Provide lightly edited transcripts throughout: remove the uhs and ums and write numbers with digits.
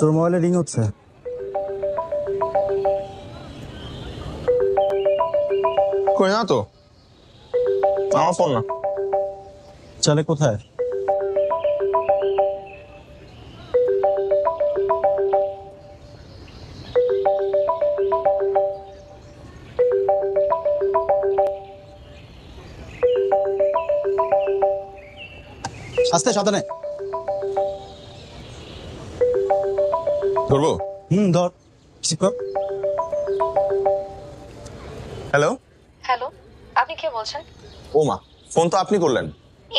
তোর মোবাইলে রিং হচ্ছে। কই না তো, আমার ফোন না। চলে কোথায়? আস্তে সাবধানে। ধরবো? ধর। হ্যালো। হ্যালো, আপনি কে বলছেন? ও মা, ফোন তো আপনি করলেন।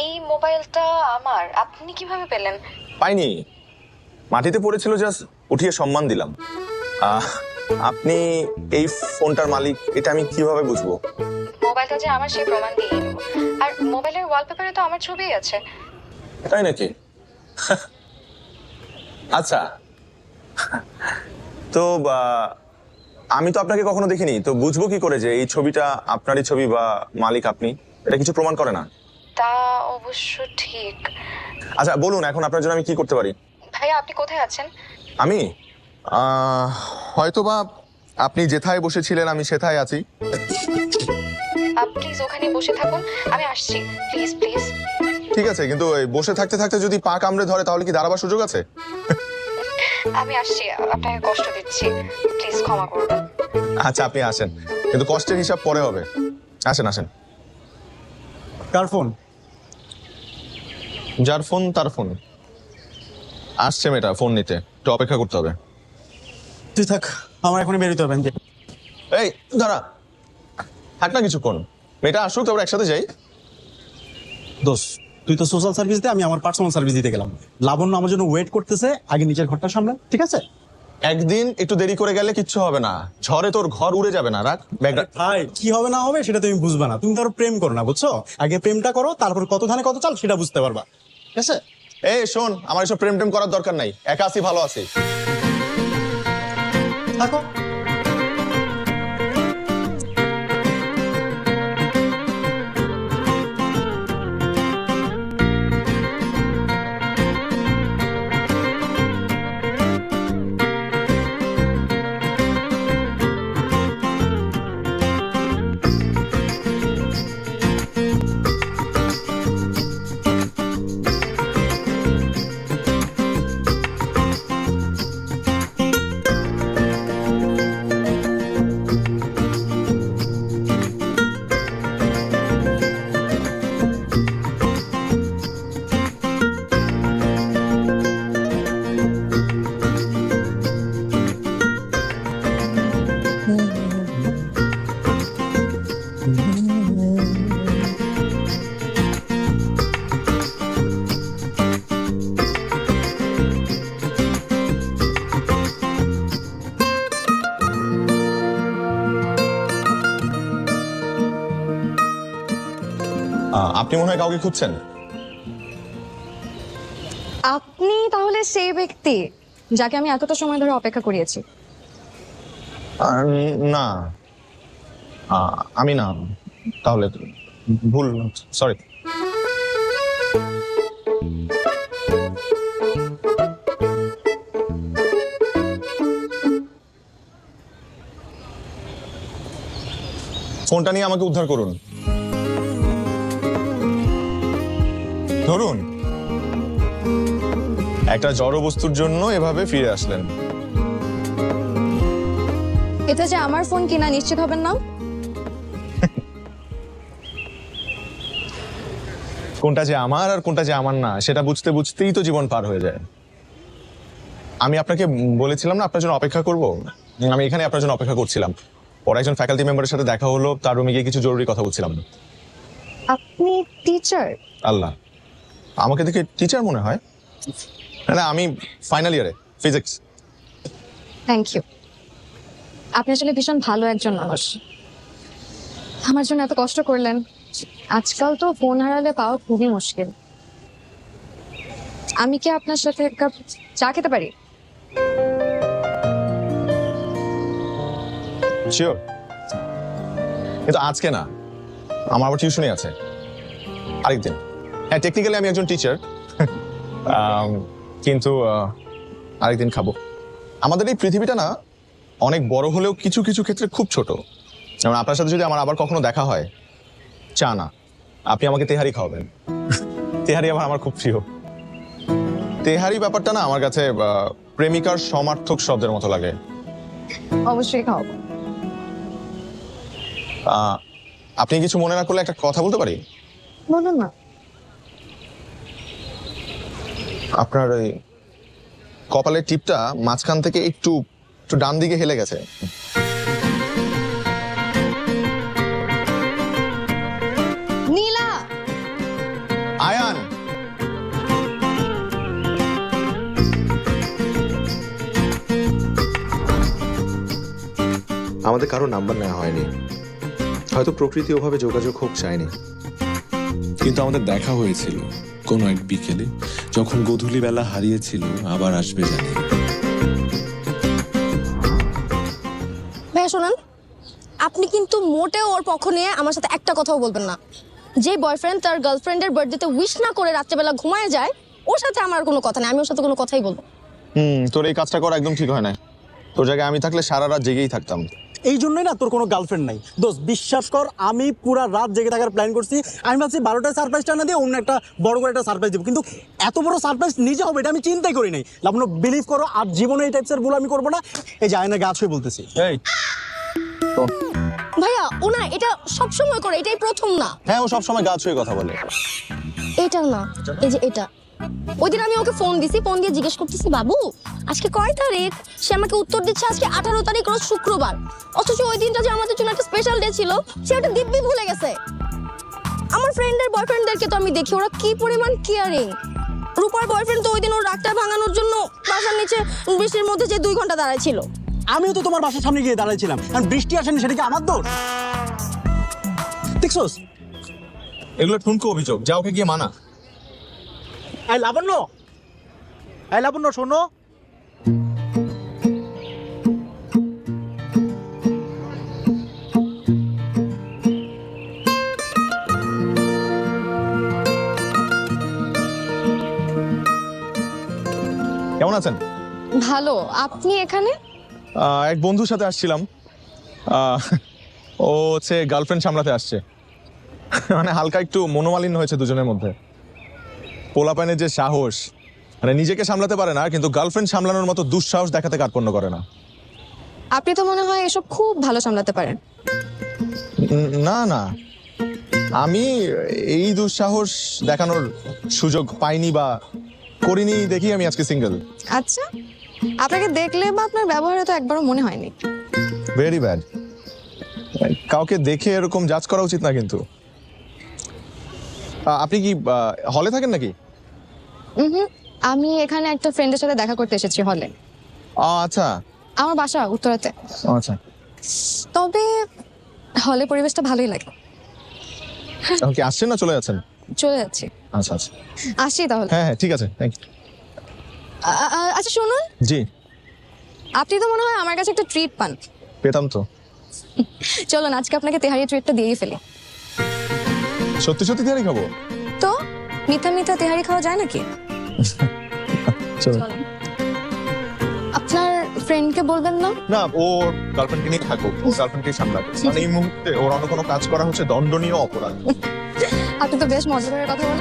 এই মোবাইলটা আমার, আপনি কিভাবে পেলেন? পাইনি, মাটিতে পড়েছিল, জাস্ট উঠিয়ে সম্মান দিলাম। আপনি এই ফোনটার মালিক এটা আমি কিভাবে বুঝবো? মোবাইলটা যে আমার সেই প্রমাণ দিয়ে নেব। আর মোবাইলের ওয়ালপেপারে তো আমার ছবিই আছে। তাই নাকি? আচ্ছা, তো আমি তো আপনাকে কখনো দেখিনি, তো বুঝবো কি করে যে এই ছবিটা আপনারই ছবি বা মালিক আপনি? এটা কিছু প্রমাণ করে না। তা অবশ্য ঠিক। আচ্ছা বলুন, এখন আপনার জন্য আমি কি করতে পারি? ভাইয়া, আপনি কোথায় আছেন? আমি হয়তোবা আপনি যেথায় বসেছিলেন আমি সেথায় আছি। প্লিজ ওখানে বসে থাকুন, আমি আসছি। Please please. ঠিক আছে, কিন্তু ওই বসে থাকতে থাকতে যদি পা কামড়ে ধরে তাহলে কি দাঁড়াবার সুযোগ আছে? আমি আসছি, আপনাকে কষ্ট দিচ্ছি, প্লিজ ক্ষমা করবেন। আচ্ছা আপনি আসেন, কিন্তু কষ্টের হিসাব পরে হবে। আসেন আসেন। কার ফোন? যার ফোন তার ফোন। আসছে মেয়েটা ফোন নিতে, একটু অপেক্ষা করতে হবে। তুই থাক, আমার এখনই বেরোতে হবে। এই দাঁড়া, থাক না কিছুক্ষণ, মেয়েটা আসুক তারপর একসাথে যাই। দোষ, তুই তো সোশ্যাল সার্ভিস দে, আমি আমার পার্সোনাল সার্ভিস দিতে গেলাম। লাবণ্য আমার জন্য ওয়েট করতেছে, আগে নিচের ঘরটা সামলা, ঠিক আছে? একদিন একটু দেরি করে গেলে কিচ্ছু হবে না, ঝড়ে তোর ঘর উড়ে যাবে না। রাখ ব্যাগটা। ভাই, কি হবে না হবে সেটা তুমি বুঝবা না, তুমি ধরো প্রেম করো না, বুঝছো? আগে প্রেমটা করো, তারপর কতখানে কত চাল সেটা বুঝতে পারবা, ঠিক আছে? এই শোন, আমার এসব প্রেম টেম করার দরকার নাই, একা আছি, ভালো আছি। থাকো। আপনি মনে হয় কাউকে খুঁজছেন। আপনি তাহলে সেই ব্যক্তি যাকে আমি এতটা সময় ধরে অপেক্ষা করিয়েছি? না, আমি না, তাহলে ভুল, সরি। ফোনটা নিয়ে আমাকে উদ্ধার করুন, ধরুন। একটা জড় বস্তুর জন্য এভাবে ফিরে আসলেন। এটা যে আমার ফোন কিনা নিশ্চিত হবেন না? কোনটা যে আমার আর কোনটা যে আমার না সেটা বুঝতে বুঝতেই তো জীবন পার হয়ে যায়। আমি আপনাকে বলেছিলাম না আপনার জন্য অপেক্ষা করব, আমি এখানে আপনার জন্য অপেক্ষা করছিলাম। পরে একজন ফ্যাকাল্টি মেম্বারের সাথে দেখা হলো, তার রুমে গিয়ে কিছু জরুরি কথা বলছিলাম। আপনি টিচার? আল্লাহ, আমাকে দেখে টিচার মনে হয়? না, আমি ফাইনাল ইয়ারে ফিজিক্স। Thank you. আপনি আসলে ভীষণ ভালো একজন মানুষ, আমার জন্য এত কষ্ট করলেন। আজকাল তো ফোন হারালে পাওয়া খুবই মুশকিল। আমি কি আপনার সাথে এক কাপ চা খেতে পারি? শিওর, কিন্তু আজকে না, আমার আবার টিউশনই আছে আরেকদিন। হ্যাঁ, টেকনিক্যালি আমি একজন টিচার, কিন্তু আরেকদিন খাবো। আমাদের এই পৃথিবীটা না অনেক বড় হলেও কিছু কিছু ক্ষেত্রে খুব ছোট। যেমন আপনার সাথে যদি আমার আবার কখনো দেখা হয়, চা না, আপনি আমাকে তেহারি খাওয়াবেন। তেহারি আমার খুব প্রিয়। তেহারি ব্যাপারটা না আমার কাছে প্রেমিকার সমার্থক শব্দের মতো লাগে। অবশ্যই খাওয়াবো। আপনি কিছু মনে না করলে একটা কথা বলতে পারি? বলুন না। আপনার ওই কপালের টিপটা মাঝখান থেকে একটু একটু ডান দিকে হেলে গেছে। নীলা, আয়ান, আমাদের কারো নাম্বার নেওয়া হয়নি, হয়তো প্রকৃতি ওভাবে যোগাযোগ হোক চায়নি। কিন্তু আমাদের দেখা হয়েছিল কোনো এক বিকেলে, যখন গোধূলি বেলা হারিয়েছিল, আবার আসবে জানি। ভাইয়া শোনান, আপনি কিন্তু মোটেও ওর পক্ষ নিয়ে আমার সাথে একটা কথাও বলবেন না। যে বয়ফ্রেন্ড তার গার্লফ্রেন্ডের বার্থডেতে উইশ না করে রাত্রেবেলা ঘুমায় যায়, ওর সাথে আমার কোনো কথা নেই, আমি ওর সাথে কোনো কথাই বলবো। তোর এই কাজটা করা একদম ঠিক হয় না। তোর জায়গায় আমি থাকলে সারা রাত জেগেই থাকতাম। এই জন্যই না তোর কোনো গার্লফ্রেন্ড নাই। দোস্ত বিশ্বাস কর, আমি পুরা রাত জেগে থাকার প্ল্যান করছি। আমি ভাবছি 12টায় সারপ্রাইজটা না দিয়ে অন্য একটা বড় করে একটা সারপ্রাইজ দেবো, কিন্তু এত বড় সারপ্রাইজ নিজে হবে এটা আমি চিন্তাই করি নাই। লাবণ্য বিলিভ করো, আর জীবনে এই টাইপসের ভুল আমি করবো না। এই যে আয়না গাছ হয়ে বলতেছি। এই ভাইয়া ও না এটা সবসময় করে, এটাই প্রথম না। হ্যাঁ, ও সবসময় গাছ হয়ে কথা বলে। এটা না, এই যে এটা। ওই দিন আমি ওকে ফোন দিছি, ফোন দিয়ে জিজ্ঞেস করতেছি, বাবু আজকে কয় তারিখ? সে আমাকে উত্তর দিচ্ছে আজকে 18 তারিখ, রোজ শুক্রবার। অথচ ওই দিনটা যে আমাদের জন্য একটা স্পেশাল ডে ছিল, সে একটা দিব্যি ভুলে গেছে। আমার ফ্রেন্ডের বয়ফ্রেন্ডদেরকে তো আমি দেখি ওরা কি পরিমাণ কেয়ারিং। রূপার বয়ফ্রেন্ড তো ওই দিন ওর রাগটা ভাঙানোর জন্য বাসার নিচে বৃষ্টির মধ্যে যে 2 ঘন্টা দাঁড়ায় ছিল। আমিও তো তোমার বাসার সামনে গিয়ে দাঁড়াইছিলাম, কারণ বৃষ্টি আসেনি, সেটা কি আমার দোষ? দেখছোস? এগুলো ঠুনকো অভিযোগ, যা ওকে গিয়ে মানা। এই লাবণ্য, এই লাবণ্য শোনো। কেমন আছেন? ভালো। আপনি এখানে? এক বন্ধুর সাথে আসছিলাম। ও হচ্ছে গার্লফ্রেন্ড সামলাতে আসছে। মানে হালকা একটু মনোমালিন্য হয়েছে দুজনের মধ্যে। পোলাপানের যে সাহস, মানে নিজেকে সামলাতে পারে না, কিন্তু গার্লফ্রেন্ড সামলানোর মতো দুঃসাহস দেখাতে কার্পণ্য করে না। আপনি তো মনে হয় এসব খুব ভালো সামলাতে পারেন। না না, আমি এই দুঃসাহস দেখানোর সুযোগ পাইনি বা করিনি, দেখি আমি আজকে সিঙ্গেল। আচ্ছা, আপনাকে দেখলে বা আপনার ব্যবহারে তো একবারও মনে হয়নি। Very bad. কাউকে দেখে এরকম জাজ করা উচিত না কিন্তু। আপনি কি হলে থাকেন নাকি? আমি এখানে একটা ফ্রেন্ডের সাথে দেখা করতে এসেছি হলে। আচ্ছা আমার বাসা উত্তরাতে। আচ্ছা, তবে হলে পরিবেশটা ভালোই লাগে। এখন কি আসছেন না চলে যাচ্ছেন? চলে যাচ্ছি। আচ্ছা আচ্ছা, আসছি তাহলে। হ্যাঁ হ্যাঁ ঠিক আছে, থ্যাংক ইউ। আচ্ছা শুনুন, জি, আপনি তো মনে হয় আমার কাছে একটা ট্রিট পান। পেতাম তো। চলুন আজকে আপনাকে তেহারি ট্রিটটা দিয়েই ফেলি। সত্যি সত্যি তেহারি খাবো? তো মিথ্যা মিথ্যা তেহারি খাওয়া যায় নাকি? চলো। আপনার ফ্রেন্ডকে বলবেন না? না, ও গার্লফ্রেন্ডকে নিয়ে থাকুক, ও গার্লফ্রেন্ডকে সামলাবে। মানে এই মুহূর্তে ওর অন্য কোনো কাজ করা হচ্ছে দণ্ডনীয় অপরাধ। আপনি তো বেশ মজা করে কথা বলেন।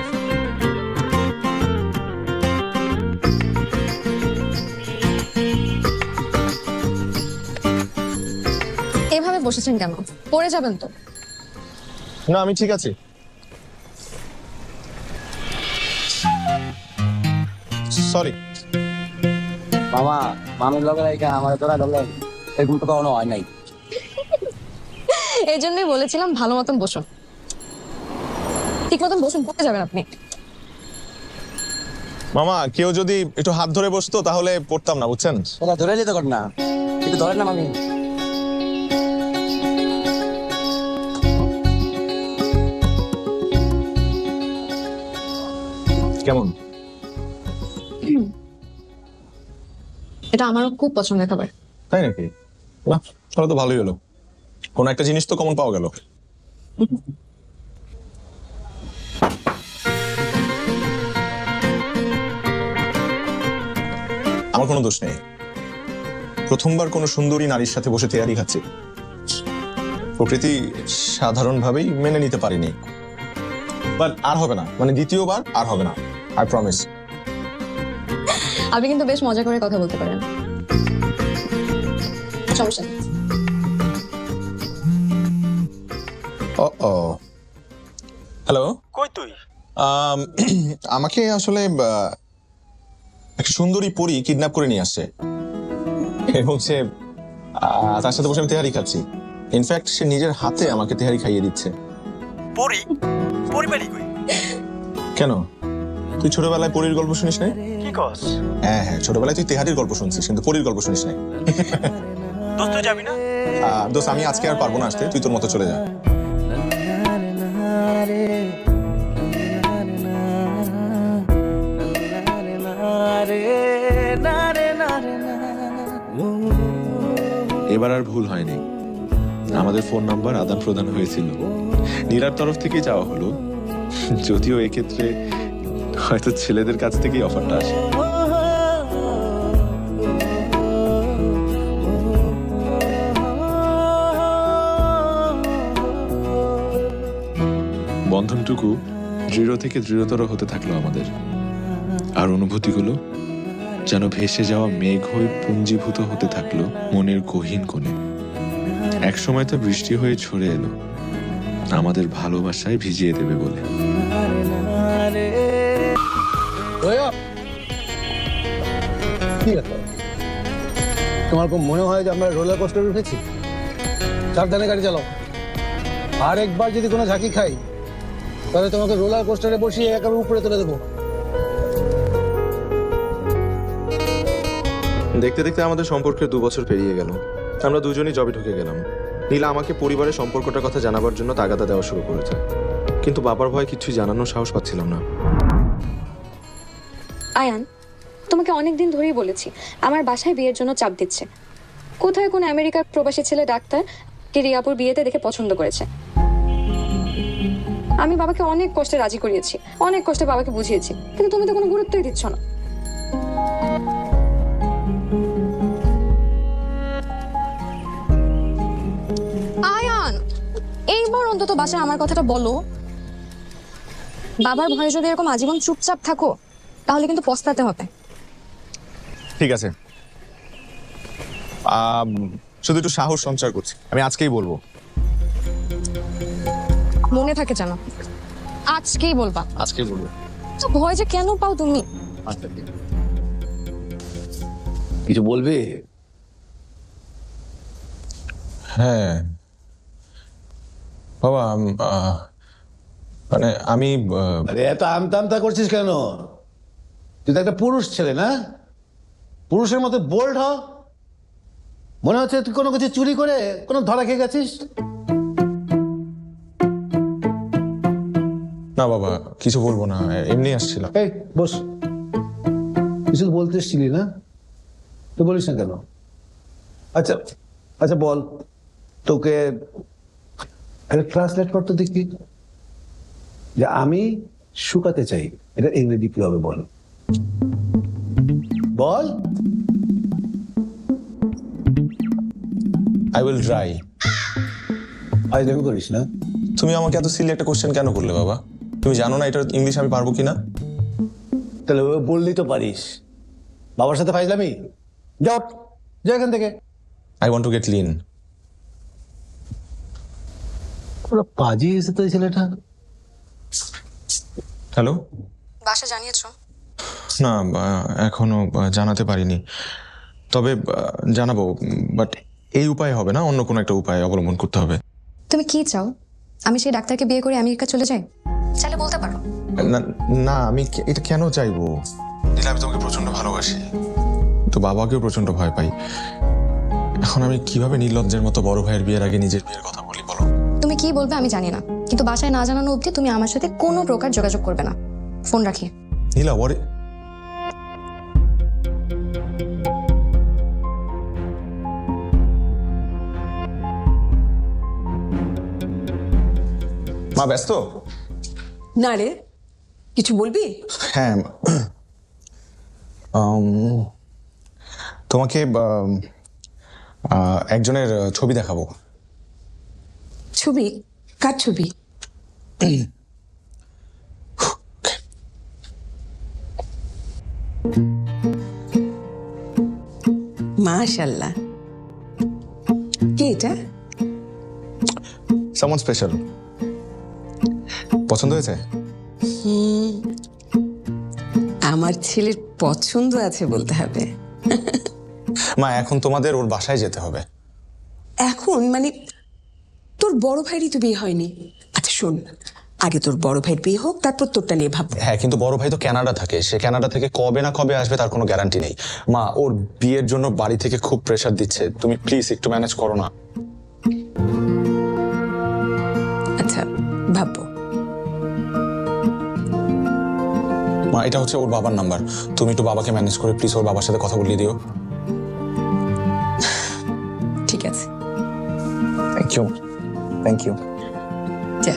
এভাবে বসেছেন কেন? পড়ে যাবেন তো। না, আমি ঠিক আছি। সরি। মামা মামির লগে রাইখা আমার তোরা লগে এরকম তো কখনো হয় নাই। এই জন্যই বলেছিলাম ভালো মতন বসুন। ঠিক মতন বসুন, পড়ে যাবেন আপনি। মামা, কেউ যদি একটু হাত ধরে বসতো তাহলে পড়তাম না, বুঝছেন? তোরা ধরে যেতে কর না, একটু ধরেন না মামি। কেমন? এটা আমারও খুব পছন্দের খাবার। তাই নাকি? না, তাহলে তো ভালোই হলো। কোন একটা জিনিস তো কমন পাওয়া গেল। আমার কোনো দোষ নেই। প্রথমবার কোনো সুন্দরী নারীর সাথে বসে তেয়ারি খাচ্ছি। প্রকৃতি সাধারণভাবেই মেনে নিতে পারিনি, বাট আর হবে না, মানে দ্বিতীয়বার আর হবে না, আই প্রমিস। আপনি কিন্তু বেশ মজা করে কথা বলতে পারেন, সমস্যা নেই। হ্যালো, কই তুই? আমাকে আসলে একটা সুন্দরী পরী কিডন্যাপ করে নিয়ে আসছে এবং সে তার সাথে বসে আমি তেহারি খাচ্ছি। ইনফ্যাক্ট সে নিজের হাতে আমাকে তেহারি খাইয়ে দিচ্ছে। পরি পরিবারই কই? কেন, তুই ছোটবেলায় পরীর গল্প শুনিস নাই? কি কস? হ্যাঁ হ্যাঁ, ছোটবেলায় তুই তেহারির গল্প শুনছিস কিন্তু পরীর গল্প শুনিস নাই। দোস্ত তুই যাবি না? দোস্ত আমি আজকে আর পারবো না আসতে, তুই তোর মতো চলে যা। এবার আর ভুল হয়নি, আমাদের ফোন নাম্বার আদান প্রদান হয়েছিল, নীলার তরফ থেকে যাওয়া হলো, যদিও এক্ষেত্রে হয়তো ছেলেদের কাছ থেকেই অফারটা আসে। বন্ধনটুকু দৃঢ় থেকে দৃঢ়তর হতে থাকলো আমাদের, আর অনুভূতিগুলো যেন ভেসে যাওয়া মেঘ হয়ে পুঞ্জীভূত হতে থাকলো মনের গহীন কোণে। একসময় তা বৃষ্টি হয়ে ছড়ে এলো আমাদের ভালোবাসায় ভিজিয়ে দেবে বলে। কি ব্যাপার? তোমার খুব মনে হয় যে আমরা রোলার কোস্টারে উঠেছি? সাবধানে গাড়ি চালাও, আর একবার যদি কোনো ঝাঁকি খাই তাহলে তোমাকে রোলার কোস্টারে বসিয়ে একেবারে উপরে তুলে দেবো। দেখতে দেখতে আমাদের সম্পর্কের 2 বছর পেরিয়ে গেল। আমরা দুজনই জবে ঢুকে গেলাম। নীলা আমাকে পরিবারের সম্পর্কটার কথা জানাবার জন্য তাগাদা দেওয়া শুরু করেছে, কিন্তু বাবার ভয় কিছুই জানানোর সাহস পাচ্ছিলাম না। আয়ান, তোমাকে অনেকদিন ধরেই বলেছি আমার বাসায় বিয়ের জন্য চাপ দিচ্ছে। কোথায় কোন আমেরিকার প্রবাসী ছেলে ডাক্তার কি রিয়াপুর বিয়েতে দেখে পছন্দ করেছে। আমি বাবাকে অনেক কষ্টে রাজি করিয়েছি, অনেক কষ্টে বাবাকে বুঝিয়েছি, কিন্তু তুমি তো কোনো গুরুত্বই দিচ্ছ না। আয়ান, এইবার অন্তত বাসায় আমার কথাটা বলো। বাবার ভয়ে যদি এরকম আজীবন চুপচাপ থাকো তাহলে কিন্তু পস্তাতে হবে। ঠিক আছে, শুধু একটু সাহস সঞ্চার করছি, আমি আজকেই বলবো। মনে থাকে জানো, আজকেই বলবা। আজকেই বলবো। তো ভয় যে কেন পাও তুমি? কিছু বলবে? হ্যাঁ বাবা, মানে আমি আরে এত আমতা আমতা করছিস কেন? তুই তো একটা পুরুষ ছেলে না? পুরুষের মতো বোল্ড হ। মনে হচ্ছে তুই কোনো কিছু চুরি করে কোনো ধরা খেয়ে গেছিস। না বাবা, কিছু বলবো না, এমনি আসছিলাম। এই বস, কিছু বলতে এসছিলি না? তুই বলিস না কেন? আচ্ছা আচ্ছা বল, তোকে ট্রান্সলেট করতে দেখি যে আমি শুকাতে চাই, এটা ইংরেজি কি হবে বল? বল। I will try. আইজামি করিস না। তুমি আমাকে এত সিলি একটা কোশ্চেন কেন করলে বাবা? তুমি জানো না এটা ইংলিশ আমি পারবো কিনা? তাহলে বললি তো পারিস। বাবার সাথে ফাইজলামি? যাও যা এখান থেকে। I want to get lean. পুরো পাজিয়ে এসে তো এই ছেলেটা। হ্যালো। বাসা জানিয়েছো? না, এখনো জানাতে পারিনি, তবে জানাবো, বাট এই উপায় হবে না, অন্য কোনো একটা উপায় অবলম্বন করতে হবে। তুমি কি চাও? আমি সেই ডাক্তারকে বিয়ে করে আমেরিকা চলে যাই? চাইলে বলতে পারো। না না, আমি এটা কেন চাইবো? নীলা, আমি তোমাকে প্রচন্ড ভালোবাসি, তো বাবাকেও প্রচন্ড ভয় পাই। এখন আমি কিভাবে নির্লজ্জের মতো বড় ভাইয়ের বিয়ের আগে নিজের বিয়ের কথা বলি বলো? তুমি কি বলবে আমি জানি না, কিন্তু বাসায় না জানানো অবধি তুমি আমার সাথে কোনো প্রকার যোগাযোগ করবে না। ফোন রাখি। নীলা, ওরে মা ব্যস্ত? না রে, কিছু বলবি? হ্যাঁ, তোমাকে একজনের ছবি দেখাবো। ছবি? কার ছবি? মাশাআল্লাহ। কে এটা? Someone special. পছন্দ হয়েছে? আমার ছেলের পছন্দ আছে বলতে হবে। মা, এখন তোমাদের ওর বাসায় যেতে হবে। এখন মানে তোর বড় ভাইয়েরই তো বিয়ে হয়নি। আচ্ছা শোন, আগে তোর বড় ভাইয়ের বিয়ে হোক, তারপর তোরটা নিয়ে ভাববো। হ্যাঁ, কিন্তু বড় ভাই তো কানাডা থাকে, সে কানাডা থেকে কবে না কবে আসবে তার কোনো গ্যারান্টি নেই। মা, ওর বিয়ের জন্য বাড়ি থেকে খুব প্রেসার দিচ্ছে, তুমি প্লিজ একটু ম্যানেজ করো না। আচ্ছা ভাববো। মা, এটা হচ্ছে ওর বাবার নাম্বার, তুমি একটু বাবাকে ম্যানেজ করে প্লিজ ওর বাবার সাথে কথা বলিয়ে দিও। ঠিক আছে, থ্যাংক ইউ। Thank you. যা।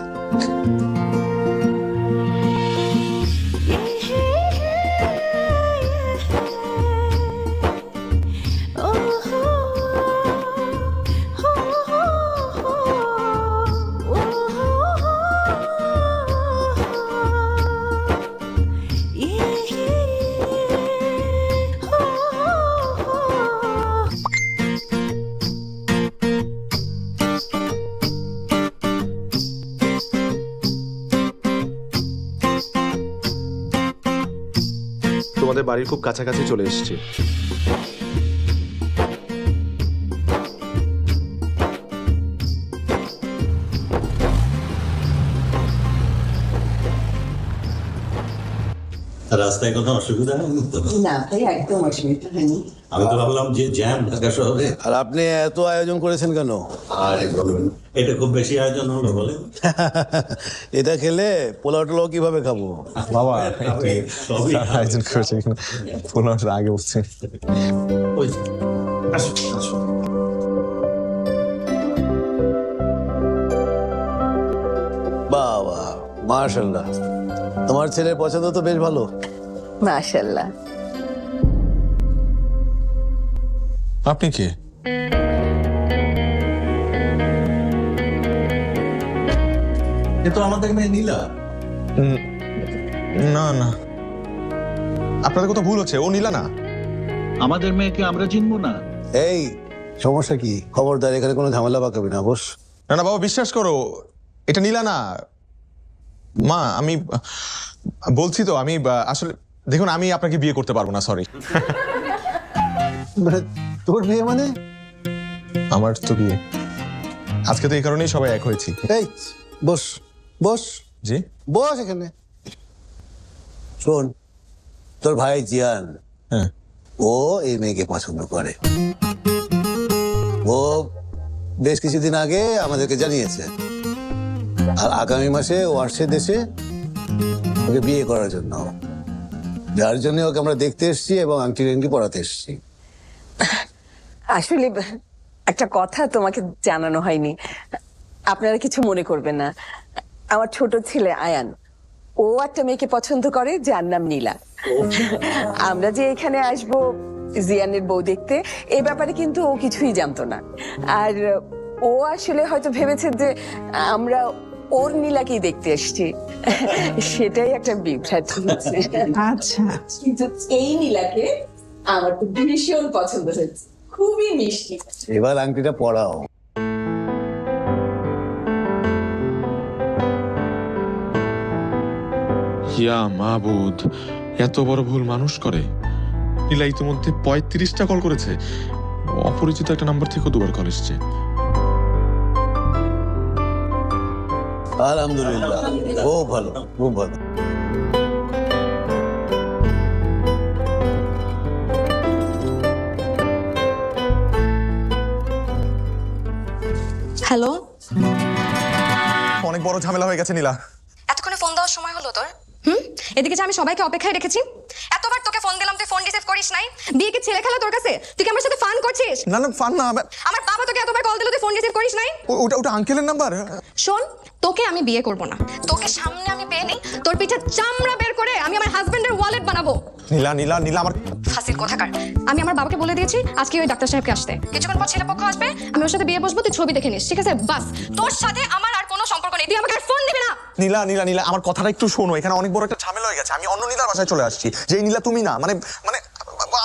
তোমাদের বাড়ির খুব কাছাকাছি চলে এসেছি। রাস্তায় কোনো অসুবিধা নেই তো? না ভাই, একদম অসুবিধা হয়নি। আমি তো ভাবলাম যে জ্যাম ঢাকা শহরে। আর আপনি এত আয়োজন করেছেন কেন? আরে বলুন, এটা খুব বেশি আয়োজন হলো বলে। এটা খেলে পোলাও টোলাও কিভাবে খাবো? বাবা, সবই আয়োজন করেছে পুনর আগে বসছি। ওই আসো আসো। বাবা, মাশাআল্লাহ, তোমার ছেলের পছন্দ তো বেশ ভালো। মাশাআল্লাহ। আপনি কে? এ তো আমাদের মেয়ে নীলা। না না, আপনাদের কোথাও ভুল হচ্ছে, ও নীলা না। আমাদের মেয়েকে আমরা চিনবো না? এই সমস্যা কি? খবরদার এখানে কোনো ঝামেলা পাকাবি না, বস। না না বাবা, বিশ্বাস করো, এটা নীলা না। মা, আমি বলছি তো, আমি আসলে দেখুন, আমি আপনাকে বিয়ে করতে পারবো না, সরি। মানে তোর বিয়ে মানে? আমার তো বিয়ে আজকে, তো এই কারণেই সবাই এক হয়েছি। এই বস বস জি বস এখানে। শোন, তোর ভাই জিয়ান, হ্যাঁ, ও এই মেয়েকে পছন্দ করে। ও বেশ কিছুদিন আগে আমাদেরকে জানিয়েছে, আর আগামী মাসে ও আসছে দেশে ওকে বিয়ে করার জন্য, যার জন্য ওকে আমরা দেখতে এসেছি এবং আংটি রেঙ্গি পড়াতে এসেছি। আসলে একটা কথা তোমাকে জানানো হয়নি, আপনারা কিছু মনে করবেন না। আমার ছোট ছেলে আয়ান, ও একটা মেয়েকে পছন্দ করে যার নাম নীলা। আমরা যে এখানে আসবো জিয়ানের বউ দেখতে, এ ব্যাপারে কিন্তু ও কিছুই জানতো না। আর ও আসলে হয়তো ভেবেছে যে আমরা ওর নীলাকেই দেখতে এসছি, সেটাই একটা বিভ্রাট হচ্ছে। আচ্ছা, কিন্তু এই নীলাকে আমার তো ভীষণ পছন্দ হয়েছে, খুবই মিষ্টি। এবার আংটিটা পড়াও। ইয়া মাবুদ, এত বড় ভুল মানুষ করে? নীলা ইতিমধ্যে 35টা কল করেছে, অপরিচিত একটা নাম্বার থেকে দুবার কল এসছে। আলহামদুলিল্লাহ, খুব ভালো, খুব ভালো। হ্যালো, অনেক বড় ঝামেলা হয়ে গেছে নীলা। এতক্ষণে ফোন দেওয়ার সময় হলো তোর? এদিকে যে আমি সবাইকে অপেক্ষায় রেখেছি, এতবার তোকে ফোন দিলাম, তুই ফোন রিসিভ করিস নাই। বিয়ে কি ছেলে খেলা তোর কাছে? তুই কি আমার সাথে ফান করছিস? না না, ফান না। আমার বাবা তোকে এতবার কল দিল, তুই ফোন রিসিভ করিস নাই। ওটা আঙ্কেলের নাম্বার। শোন, তোকে আমি বিয়ে করব না। তোকে সামনে আমি পেয়ে নেই, তোর পিঠে চামড়া বের করে আমি আমার হাজবেন্ডের ওয়ালেট বানাবো। নীলা নীলা নীলা আমার ফাসিল কোথাকার। আমি আমার বাবাকে বলে দিয়েছি আজকে ওই ডাক্তার সাহেবকে আসতে। কিছুক্ষণ পর ছেলে পক্ষ আসবে, আমি ওর সাথে বিয়ে বসবো, তুই ছবি দেখে নিস, ঠিক আছে? বাস, তোর সাথে আমার আর কোনো সম্পর্ক নেই। তুই আমাকে আর ফোন দিবি না। নীলা নীলা নীলা আমার কথাটা একটু শোনো, এখানে অনেক বড় একটা ঝামেলা হয়ে গেছে। আমি অন্য নীলার বাসায় চলে আসছি, যে এই নীলা তুমি না। মানে মানে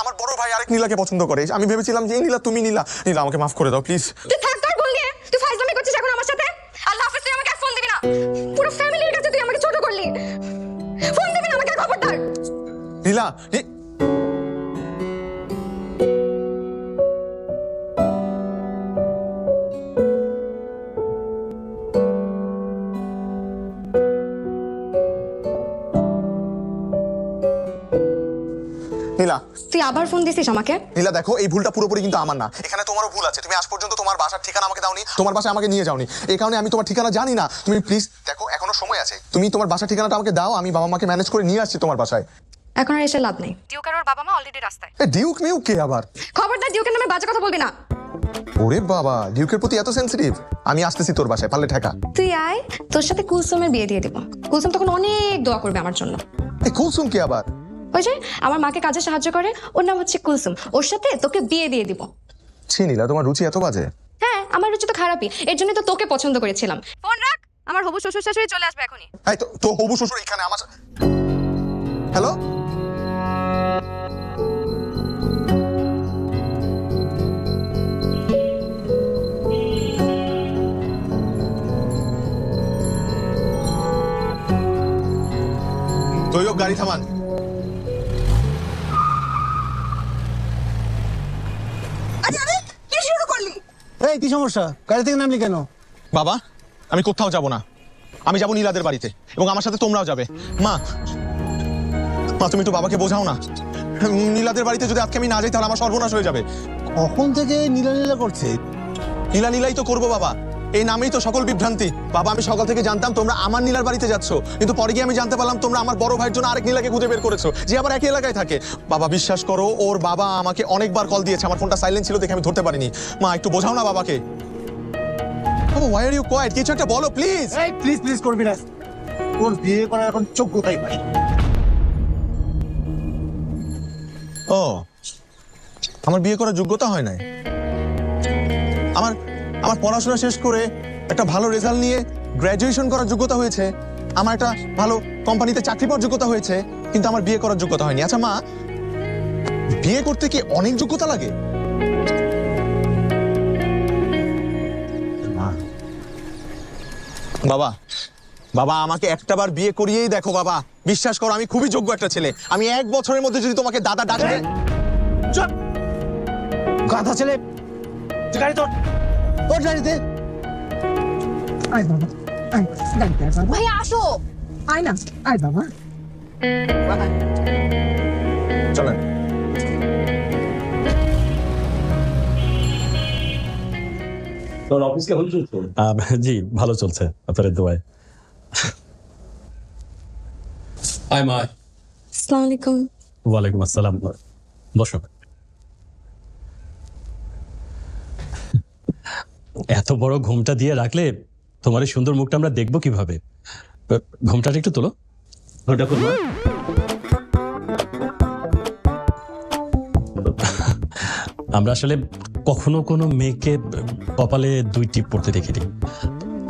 আমার বড় ভাই আরেক নীলাকে পছন্দ করে। আমি ভেবেছিলাম যে এই নীলা তুমি নীলা। নীলা আমাকে মাফ করে দাও প্লিজ। তুই থাক তোর ভুল নিয়ে। তুই ফাইজলামি করছিস এখন আমার সাথে। আল্লাহ হাফেজ, তুই আমাকে আর ফোন দিবি না। পুরো ফ্যামিলির কাছে তুই আমাকে ছোট করলি। ফোন দিবি না আমাকে, খবরদার। নীলা নীলা তুই আবার ফোন দিছিস আমাকে? নীলা দেখো, এই ভুলটা পুরোপুরি কিন্তু আমার না, এখানে তোমারও ভুল আছে। তুমি আজ পর্যন্ত তোমার বাসার ঠিকানা আমাকে দাওনি, তোমার বাসায় আমাকে নিয়ে যাওনি, এই কারণে আমি তোমার ঠিকানা জানি না। তুমি প্লিজ দেখো, এখনো সময় আছে, তুমি তোমার বাসার ঠিকানাটা আমাকে দাও, আমি বাবা মাকে ম্যানেজ করে নিয়ে আসছি তোমার বাসায়। এখন আর এসে লাভ নেই। ডিউক আর ওর বাবা মা অলরেডি রাস্তায়। এ ডিউক মিউক কে আবার? খবরদার ডিউকের নামে বাজে কথা বলবি না। ওরে বাবা, ডিউকের প্রতি এত সেনসিটিভ? আমি আসতেছি তোর বাসায়, পারলে ঠেকা। তুই আয়, তোর সাথে কুলসুমের বিয়ে দিয়ে দিব। কুলসুম তখন অনেক দোয়া করবে আমার জন্য। এই কুলসুম কে আবার? ওই যে আমার মাকে কাজে সাহায্য করে, ওর নাম হচ্ছে কুলসুম। ওর সাথে তোকে বিয়ে দিয়ে দিব। ছি নীলা, তোমার রুচি এত বাজে? হ্যাঁ, আমার রুচি তো খারাপই, এর জন্য তো তোকে পছন্দ করেছিলাম। ফোন রাখ, আমার হবু শ্বশুর শাশুড়ি চলে আসবে এখনই। এই তো হবু শ্বশুর এখানে আমার। হ্যালো, তৈয়ব গাড়ি থামান। এই কি সমস্যা? গাড়ি থেকে নামলি কেন? বাবা, আমি কোথাও যাব না, আমি যাব নীলাদের বাড়িতে, এবং আমার সাথে তোমরাও যাবে। মা মা তুমি একটু বাবাকে বোঝাও না। নীলাদের বাড়িতে যদি আজকে আমি না যাই তাহলে আমার সর্বনাশ হয়ে যাবে। কখন থেকে নীলা নীলা করছে? নীলা নীলাই তো করবো বাবা, এই নামেই তো সকল বিভ্রান্তি। বাবা, আমি সকাল থেকে জানতাম তোমরা আমার নীলার বাড়িতে যাচ্ছ, কিন্তু পরে গিয়ে আমি জানতে পারলাম তোমরা আমার বড় ভাইয়ের জন্য আরেক নীলাকে খুঁজে বের করেছো, যে আবার একই এলাকায় থাকে। বাবা বিশ্বাস করো, ওর বাবা আমাকে অনেকবার কল দিয়েছে, আমার ফোনটা সাইলেন্ট ছিল দেখে আমি ধরতে পারিনি। মা একটু বোঝাও না বাবাকে। বাবা, why are you quiet? কিছু একটা বলো প্লিজ। এই প্লিজ প্লিজ করবি না, ওর বিয়ে করার এখন যোগ্যতাই পাই। ও, আমার বিয়ে করার যোগ্যতা হয় নাই? আমার আমার পড়াশোনা শেষ করে একটা ভালো রেজাল্ট নিয়ে গ্র্যাজুয়েশন করার যোগ্যতা হয়েছে, আমার একটা ভালো কোম্পানিতে চাকরি পাওয়ার যোগ্যতা হয়েছে, কিন্তু আমার বিয়ে করার যোগ্যতা হয়নি। আচ্ছা মা, বিয়ে করতে কি অনেক যোগ্যতা লাগে? বাবা বাবা, আমাকে একটাবার বিয়ে করিয়েই দেখো বাবা, বিশ্বাস করো আমি খুবই যোগ্য একটা ছেলে। আমি 1 বছরের মধ্যে যদি তোমাকে দাদা ডাকে। চল গাধা ছেলে, গাড়ি তোর, ওর গাড়িতে। আয় বাবা, আয় গাড়িতে আয় বাবা। ভাইয়া আসো। আয় না, আয় বাবা। চলেন। তোর অফিস কেমন চলছে? জি ভালো চলছে আপনাদের দোয়ায়। আয় মা। আসসালামু আলাইকুম। ওয়ালাইকুম আসসালাম, বসো। এত বড় ঘুমটা দিয়ে রাখলে তোমার এই সুন্দর মুখটা আমরা দেখবো কিভাবে? ঘুমটাটা একটু তোলো। ওটা করবো। আমরা আসলে কখনো কোনো মেয়েকে কপালে 2 টিপ পড়তে দেখিনি।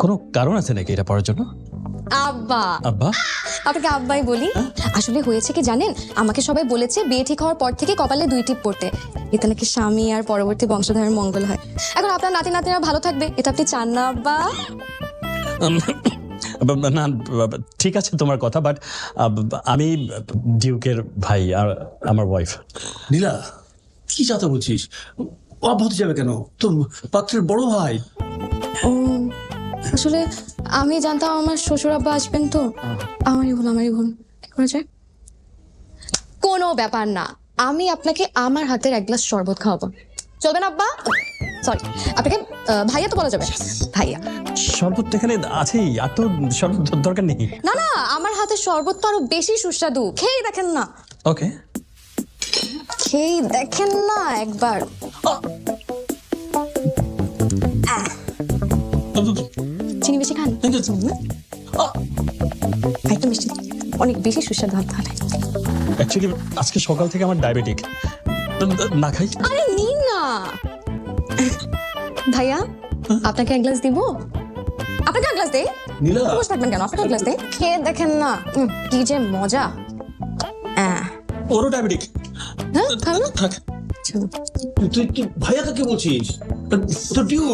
কোনো কারণ আছে নাকি এটা পড়ার জন্য? আব্বা, আব্বা? আপনাকে আব্বাই বলি। আসলে হয়েছে কি জানেন, আমাকে সবাই বলেছে বিয়ে ঠিক হওয়ার পর থেকে কপালে 2 টিপ পড়তে, এতে নাকি স্বামী আর পরবর্তী বংশধারের মঙ্গল হয়। এখন আপনার নাতি নাতিরা ভালো থাকবে, এটা আপনি চান না আব্বা? না ঠিক আছে তোমার কথা, বাট আমি ডিউকের ভাই আর আমার ওয়াইফ। নীলা, কি চাতে বলছিস? অবাক হতে যাবে কেন? তোর পাত্রের বড় ভাই। ও আসলে আমি জানতাম আমার শ্বশুর আব্বা আসবেন, তো আমারই ভুল। কি করা যায়? কোনো ব্যাপার না, আমি আপনাকে আমার হাতের 1 গ্লাস শরবত খাওয়াবো। চলবে না আব্বা? সরি, আপনাকে ভাইয়া তো বলা যাবে। ভাইয়া। শরবত এখানে আছেই, আর তো শরবত দরকার নেই। না না, আমার হাতের শরবত তো আরো বেশি সুস্বাদু, খেয়েই দেখেন না। ওকে, খেয়েই দেখেন না একবার। চিনি বেশি খান? একটু মিষ্টি, অনেক বেশি সুস্বাদু হবে তাহলে। অ্যাকচুয়ালি আজকে সকাল থেকে আমার ডায়াবেটিক, না খাই। আরে নিন না ভাইয়া, আপনাকে এক গ্লাস দিব? আপনাকে এক গ্লাস দে? নীলা, বসে থাকবেন কেন? আপনাকে এক গ্লাস দে, খেয়ে দেখেন না কি যে মজা। ওরও ডায়াবেটিক। হ্যাঁ খাবেন না? থাক। তুই ভাইয়া কাকে বলছিস? তোর পিউ,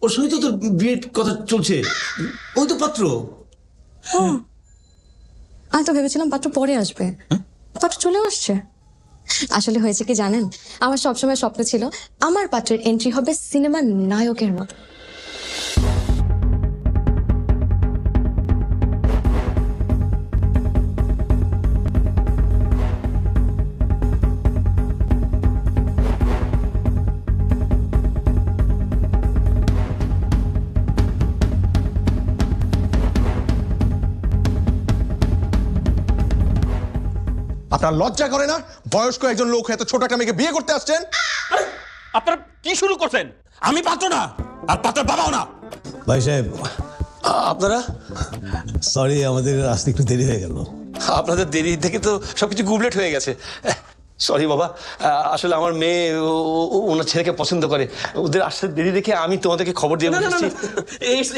ওর সঙ্গে তো তোর বিয়ের কথা চলছে, ওই তো পাত্র। আমি তো ভেবেছিলাম পাত্র পরে আসবে, পাত্র চলে আসছে। আসলে হয়েছে কি জানেন, আমার সবসময় স্বপ্ন ছিল আমার পাত্রের এন্ট্রি হবে সিনেমার নায়কের মতো। আপনার লজ্জা করে না? বয়স্ক একজন লোক এত ছোট একটা মেয়েকে বিয়ে করতে আসছেন? আপনারা কি শুরু করছেন? আমি পাত্র না, আর পাত্রের বাবাও না। ভাই সাহেব, আপনারা সরি, আমাদের আসতে একটু দেরি হয়ে গেল। আপনাদের দেরি থেকে তো সবকিছু গুবলেট হয়ে গেছে। সরি বাবা, আসলে আমার মেয়ে ওনার ছেলেকে পছন্দ করে, ওদের আসতে দেরি দেখে আমি তোমাদেরকে খবর দিয়ে বসেছি।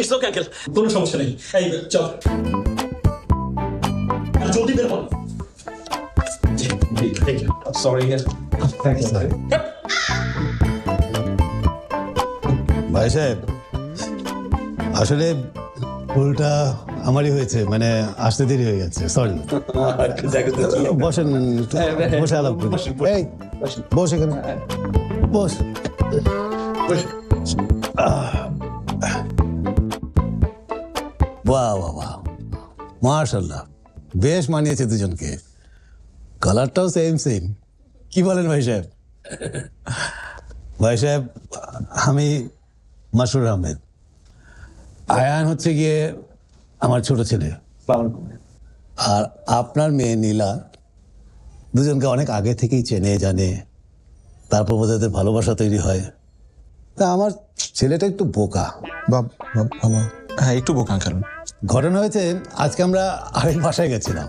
ইটস ওকে আঙ্কেল, কোনো সমস্যা নেই। এই চল, জলদি বের হন। সরি। ভাই সাহেব, আসলে ভুলটা আমারই হয়েছে, মানে আসতে দেরি হয়ে গেছে, সরি। বসেন, বসে আলাপ করি। এই, বস এখানে, বস। বাহ বাহ বাহ, মাশাআল্লাহ, বেশ মানিয়েছে দুজনকে, কালারটাও সেম সেম। কি বলেন ভাই সাহেব? ভাই সাহেব, আমি মাসুর আহমেদ, আয়ান হচ্ছে গিয়ে আমার ছোট ছেলে, আর আপনার মেয়ে নীলা। দুজনকে অনেক আগে থেকেই চেনে জানে, তারপর ওদের ভালোবাসা তৈরি হয়। তা আমার ছেলেটা একটু বোকা। বাবা, হ্যাঁ একটু বোকা আঙ্কেল। ঘটনা হয়েছে, আজকে আমরা আরেক বাসায় গেছিলাম,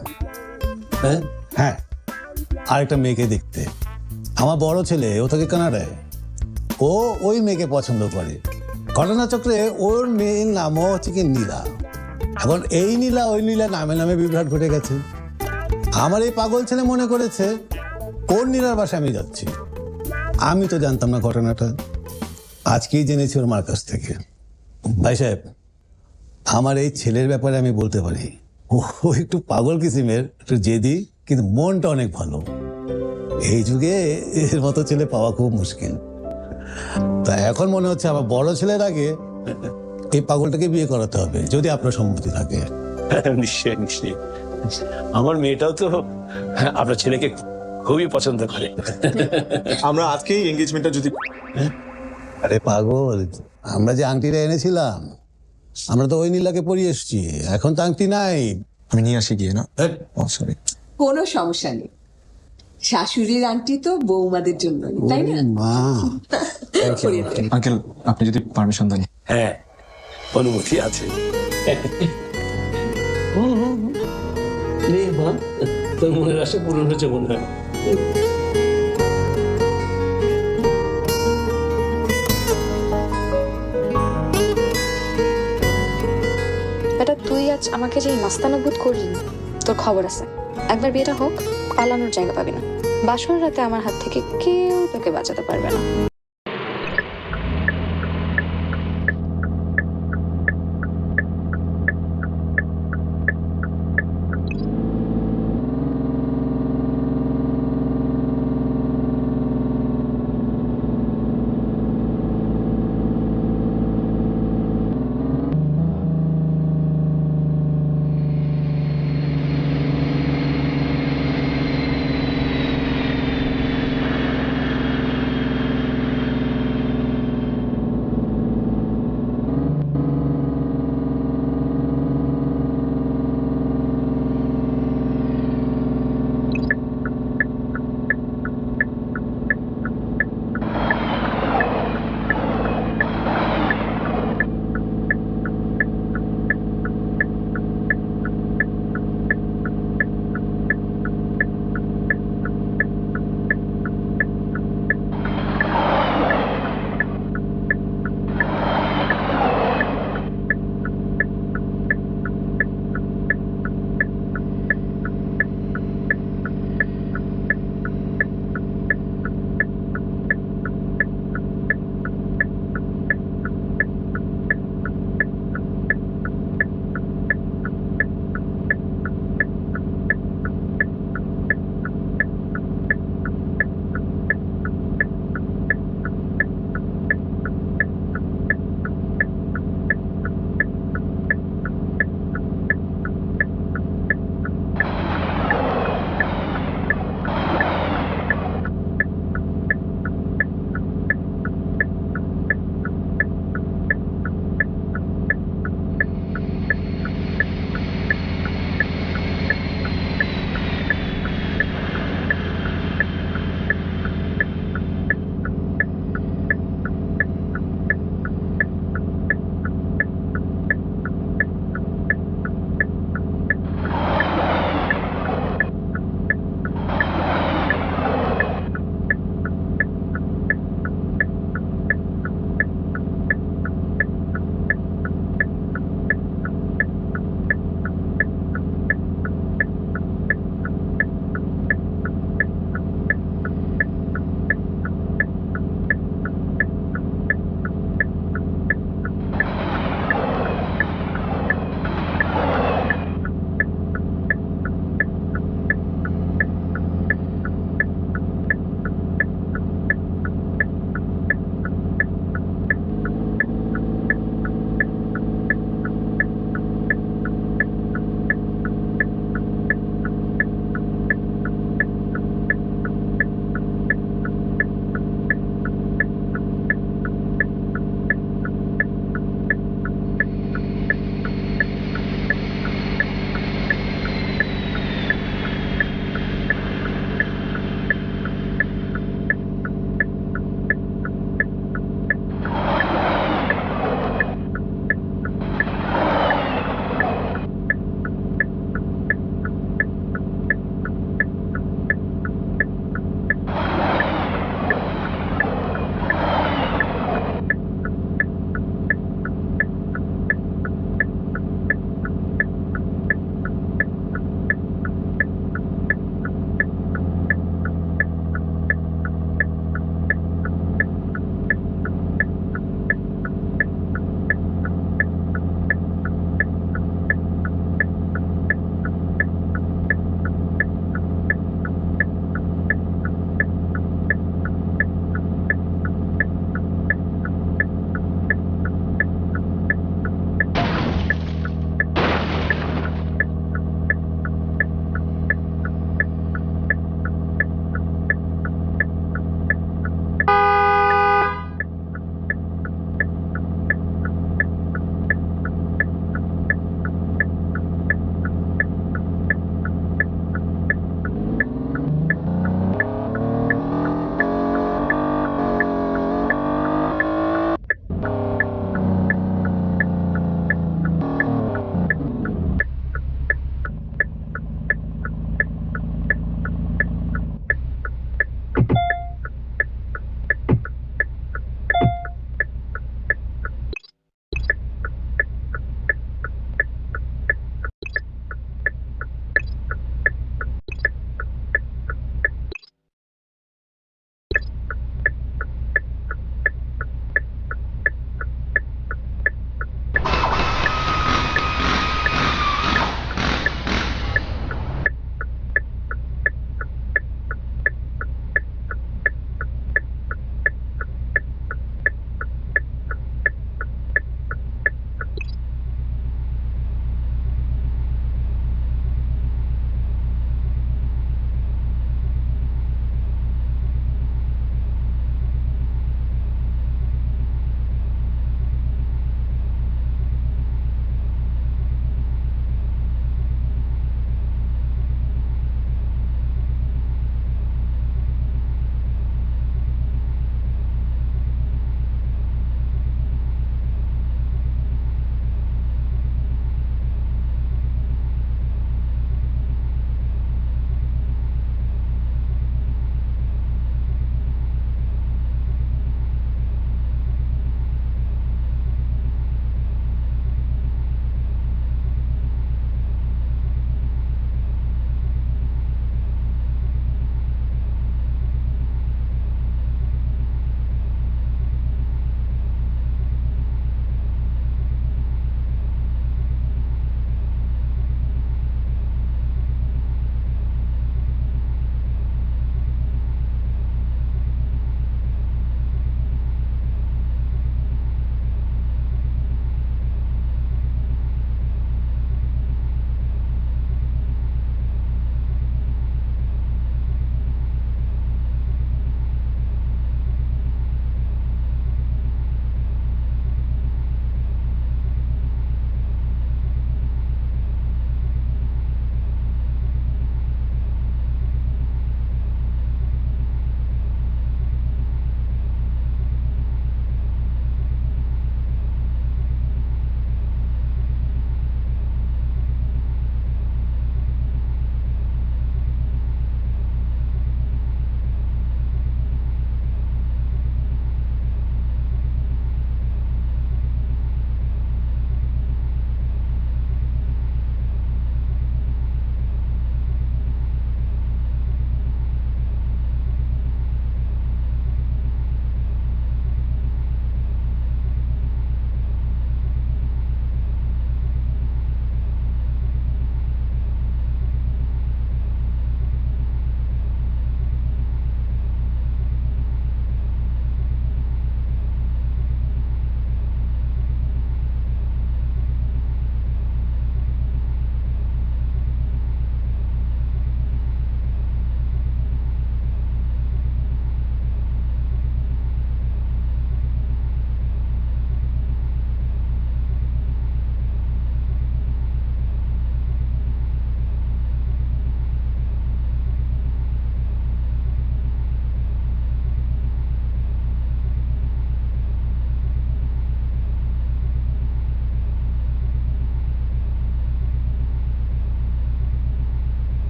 হ্যাঁ, আরেকটা মেয়েকে দেখতে। আমার বড় ছেলে, ও থাকে কানাডায়, ও ওই মেয়েকে পছন্দ করে। ঘটনাচক্রে ওর মেয়ের নামও হচ্ছে কি নীলা। এখন এই নীলা ওই নীলা নামে নামে বিভ্রাট ঘটে গেছে। আমার এই পাগল ছেলে মনে করেছে কোন নীলার বাসায় আমি যাচ্ছি। আমি তো জানতাম না ঘটনাটা, আজকেই জেনেছি ওর মার কাছ থেকে। ভাই সাহেব, আমার এই ছেলের ব্যাপারে আমি বলতে পারি, ও একটু পাগল কিসিমের, একটু জেদি, কিন্তু মনটা অনেক ভালো। এই যুগে এর মতো ছেলে পাওয়া খুব মুশকিল। তা এখন মনে হচ্ছে আমার বড় ছেলের আগে এই পাগলটাকে বিয়ে করাতে হবে, যদি আপনার সম্মতি থাকে। নিশ্চয়ই নিশ্চয়ই, আমার মেয়েটাও তো আপনার ছেলেকে খুবই পছন্দ করে। আমরা আজকেই এঙ্গেজমেন্টটা যদি... আরে পাগল, আমরা যে আংটিটা এনেছিলাম, আমরা তো ওই নীলাকে পরিয়ে এসছি, এখন তো আংটি নাই। আমি নিয়ে আসি গিয়ে না? সরি। কোনো সমস্যা নেই, শাশুড়ির আন্টি তো বৌমাদের জন্য, তাই না? মা, আঙ্কেল, আপনি যদি পারমিশন দেন। হ্যাঁ, অনুমতি আছে। তোর মনের আশা পূরণ হয়েছে মনে হয়। বেটা, তুই আজ আমাকে যে নাস্তানুভূত করলি, তোর খবর আছে। একবার বিয়েটা হোক, পালানোর জায়গা পাবি না। বাসর রাতে আমার হাত থেকে কেউ তোকে বাঁচাতে পারবে না।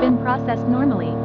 been processed normally.